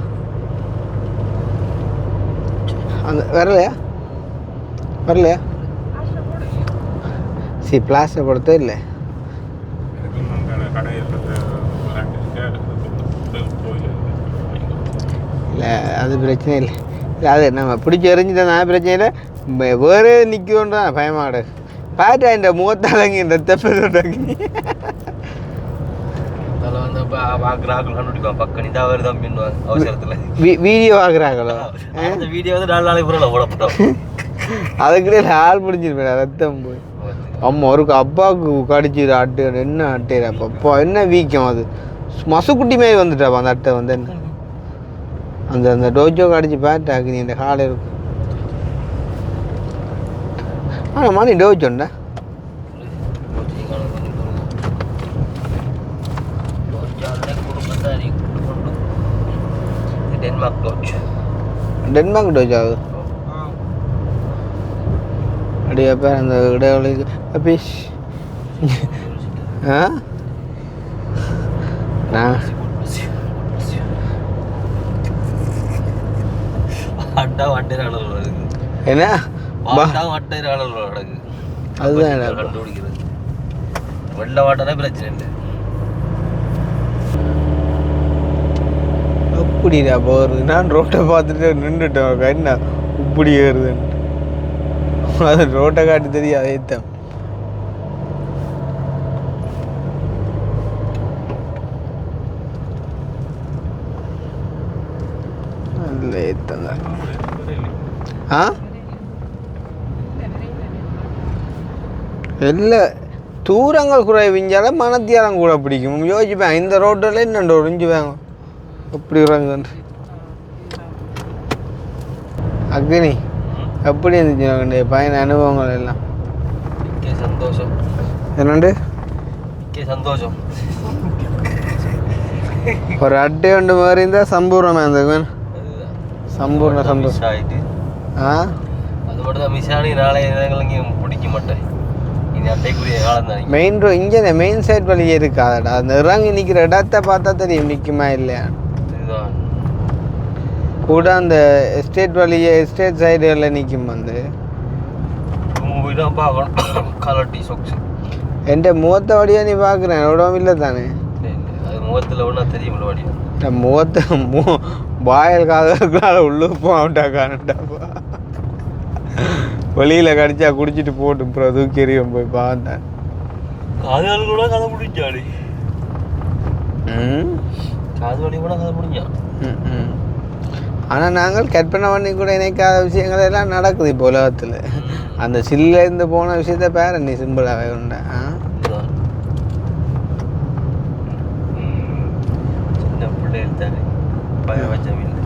அந்த வரலையா சரி பிளாஸ்டர் கொடுத்தே இல்லை. இல்லை அது பிரச்சனை இல்லை, அது நம்ம பிடிச்சி எறிஞ்சிட்டா பிரச்சனை இல்லை. வேறு நிற்கணுன்றா பயமாடு. பாட்டா இந்த முகத்தாலங்கி இந்த தெப்பி அதில் வந்து பார்க்குறாங்க கண்டுபிடிப்பான் பக்கம் இதாக வருதான் பின்னுவாங்க அவசரத்தில் வீடியோ ஆகுறாங்களோ அந்த வீடியோ வந்து 4 நாளைக்கு பிறகு போடப்பட்டோம் அதுக்கிடையில் ஆள் பிடிச்சிருப்பேன் ரத்தம் போய் அம்மா ஒரு அப்பாவுக்கு கடிச்சிரு அட்டு என்ன அட்டையிறப்ப அப்பா என்ன வீக்கம் அது மசுக்குட்டி மாரி வந்துட்டாப்பா அந்த அட்டை வந்து என்ன அந்த அந்த டோஜோ கடிச்சு பேட்டாக்கு நீ இந்த காலை இருக்கும் ஆனால் மணி டோஜோண்டா டென்மார்க் டோஜோ ஆகுது அப்படியே பேர் அந்த இடைவெளிக்கு அப்பீஷ் ஆ நான் என்ன அதுதான் கண்டுபிடிக்கிறது வெள்ள வாட்டனா பிரச்சனை இல்லை அப்படிடா போகிறது நான் ரோட்டை பார்த்துட்டு நின்றுட்டேன் என்ன இப்படி ஏறுதுன்ட்டு அது ரோட்டை காட்டி தெரியும் அதைத்தான் அதில் ஏத்தங்க ஆ இல்லை தூரங்கள் குறைவிஞ்சாலும் மனத்தியாலம் கூட பிடிக்கும் யோசிப்பேன் இந்த ரோட்டில் என்னண்டு ஒழிஞ்சு வாங்க எப்படி இறங்குன்னு அக்னி எப்படி இருந்துச்சு உங்களுடைய பயண அனுபவங்கள் எல்லாம் சந்தோஷம் என்னண்டு சந்தோஷம் ஒரு அட்டை ஒன்று மாதிரி இருந்தால் சம்பூர்ணமாக இருந்தது சம்பூர்ண சந்தோஷம் ஆகிட்டு ஆ அது மட்டும் தான் மிஸ் ஆனி நாளைய நேரங்கள் இங்கேயும் பிடிக்க மாட்டேன் இனி அட்டைக்குரிய காலம் தான் மெயின் இங்கே மெயின் சைட் வழியே இருக்காதடா அந்த இறங்கி நிற்கிற இடத்த பார்த்தா தெரியும் நிற்குமா இல்லையா இதுதான் கூட அந்த எஸ்டேட் வழியே எஸ்டேட் சைடுகளில் நிற்கும் வந்து போய் தான் பார்க்கணும் கலர் டீ சாக்ஸ் என் முகத்தை வழியாக நீ பார்க்குறேன் எவ்வளோ இல்லை தானே அது முகத்தில் ஒன்றா தெரியும் வடிவம் முகத்தை வாயல் காதலுக்குள்ளால உள்ளே போட்டாக்கானட்டாப்பா வெளியில் கடிச்சா குடிச்சிட்டு போட்டு அப்புறம் தூக்கி எறியும் போய் பார்த்தேன் காதல் கூட கதை முடிஞ்சாடி ம் காதல் கூட கதை முடிஞ்சான் ம் ஆனால் நாங்கள் கற்பனை பண்ணி கூட நினைக்காத விஷயங்கள் எல்லாம் நடக்குது இப்போ உலகத்தில் அந்த சில்லேருந்து போன விஷயத்த பேர நீ சிம்பிளாகவே உண்டா சின்ன பிள்ளைகள் தானே பயம் வச்சம் இல்லை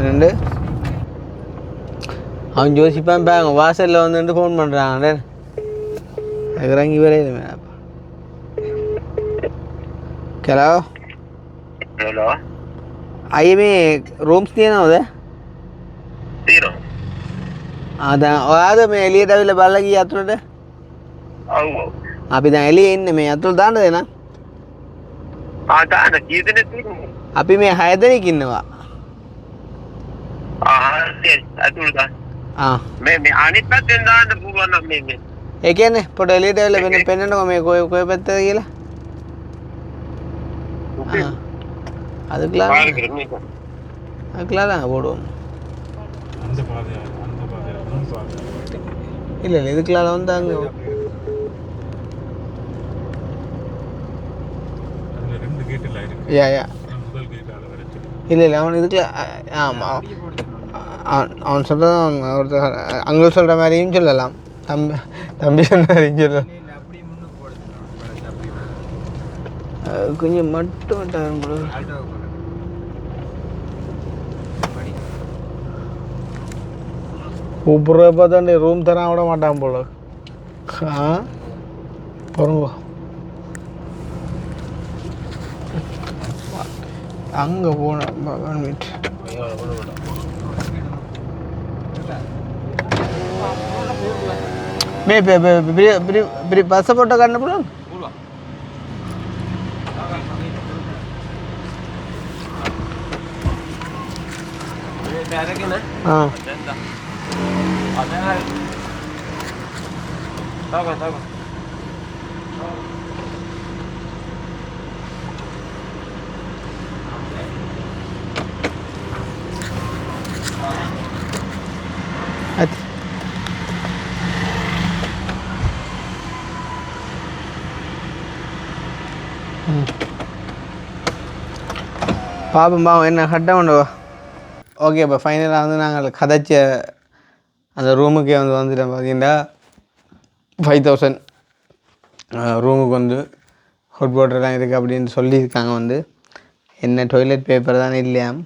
ரெண்டு அவன் ஜோசிப்பான் பாங்க வாசலில் வந்துட்டு ஃபோன் பண்ணுறாங்க இறங்கி வரையுது மேடம் ஹலோ हेलो आइए मैं रूम्स दिए ना उधर तीनो अदा और मैं एलिए डाविले बाला की यात्रा डे आओ आप इधर एलिए इन में यात्रा दान देना आता ना कितने तीनो अभी मैं हैदर ही किन्नवा ते अतुलदा हाँ मैं आने पर देना ना बुवाना मैं एक है ने पर एलिए डाविले मैंने पेन को मैं कोई पता गिला हाँ அதுக்குலாம் அதுக்கெல்லாம் போடுவோம் இல்லை இல்லை இதுக்குலாம் வந்து அங்கே யா யா இல்லை இல்லை அவன் இதுக்குள்ள ஆமாம் அவன் சொல்கிறதான் ஒருத்தர் அங்கே சொல்கிற மாதிரியும் சொல்லலாம் தம்பி சொன்ன மாதிரியும் சொல்லலாம் கொஞ்சம் மட்டும் கூப்பிட்றத பார்த்தாண்டி ரூம் தரான் விட மாட்டான் போல பொறுங்க அங்கே போனேன் மீட் மே பஸ்ஸை கண்ணு போடுவாங்க हाँ பாப்போம் என்ன கட்ட கொண்டு ஓகே இப்போ ஃபைனலாக வந்து நாங்கள் கதைச்ச அந்த ரூமுக்கே வந்துட்டோம் பார்த்தீங்கன்னா 5000 ரூமுக்கு வந்து ஹாட் வாட்டர்லாம் இருக்குது அப்படின்னு சொல்லியிருக்காங்க. வந்து என்ன டாய்லெட் பேப்பர் தானே இல்லையாம்,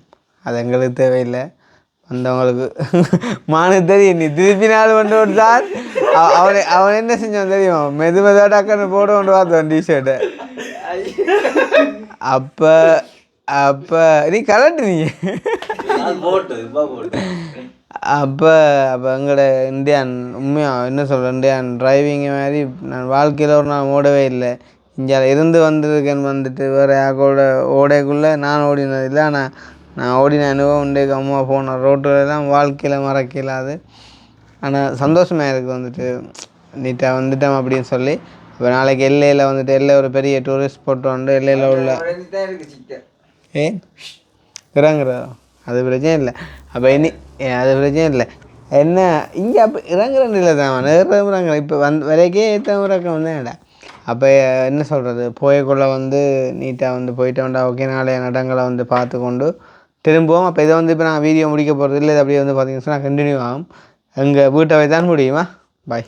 அது எங்களுக்கு தேவையில்லை. வந்தவங்களுக்கு மானு தெரியும், நீ திருப்பி நாள் கொண்டு விட்டான். அவன் என்ன செஞ்சான் தெரியும், மெதுவாக டக்குன்னு போட கொண்டு பார்த்தவன் டிஷர்ட்டை. அப்போ நீ கலட்டு நீ அப்போ எங்களோட இந்தியான் உண்மையாக என்ன சொல்கிறேன், இந்தியான் டிரைவிங்கை மாதிரி நான் வாழ்க்கையில் ஒரு நாள் ஓடவே இல்லை. இங்கே இருந்து வந்திருக்கேன்னு வந்துட்டு வேறு யாரோட ஓடைக்குள்ளே நான் ஓடினது இல்லை. ஆனால் நான் ஓடின அனுபவம் இன்றைக்கு அம்மா போன ரோட்டுலாம் வாழ்க்கையில் மறக்கலாது. ஆனால் சந்தோஷமாக இருக்குது வந்துட்டு நீட்டாக வந்துட்டோம் அப்படின்னு சொல்லி. இப்போ நாளைக்கு எல்லையில் வந்துட்டு எல்லை ஒரு பெரிய டூரிஸ்ட் ஸ்பாட் வந்து எல்லையில் உள்ள இறங்குறா, அது பிரச்சனை இல்லை. அப்போ அது பிரச்சனை இல்லை. என்ன இங்கே அப்போ இறங்குறன்னு இல்லை தான் ஏறுறாங்க. இப்போ வரைக்கே ஏற்றவரக்கம் வந்தேன்டா. அப்போ என்ன சொல்கிறது, போயக்குள்ளே வந்து நீட்டாக வந்து போயிட்டோம்டா. ஓகே, நாளைய நடங்களை வந்து பார்த்து கொண்டு திரும்புவோம். அப்போ இதை வந்து இப்போ நான் வீடியோ முடிக்க போகிறது இல்லை. இது அப்படியே வந்து பார்த்தீங்கன்னா கண்டினியூ ஆகும். எங்கள் வீட்டை தான் முடியுமா. பாய்.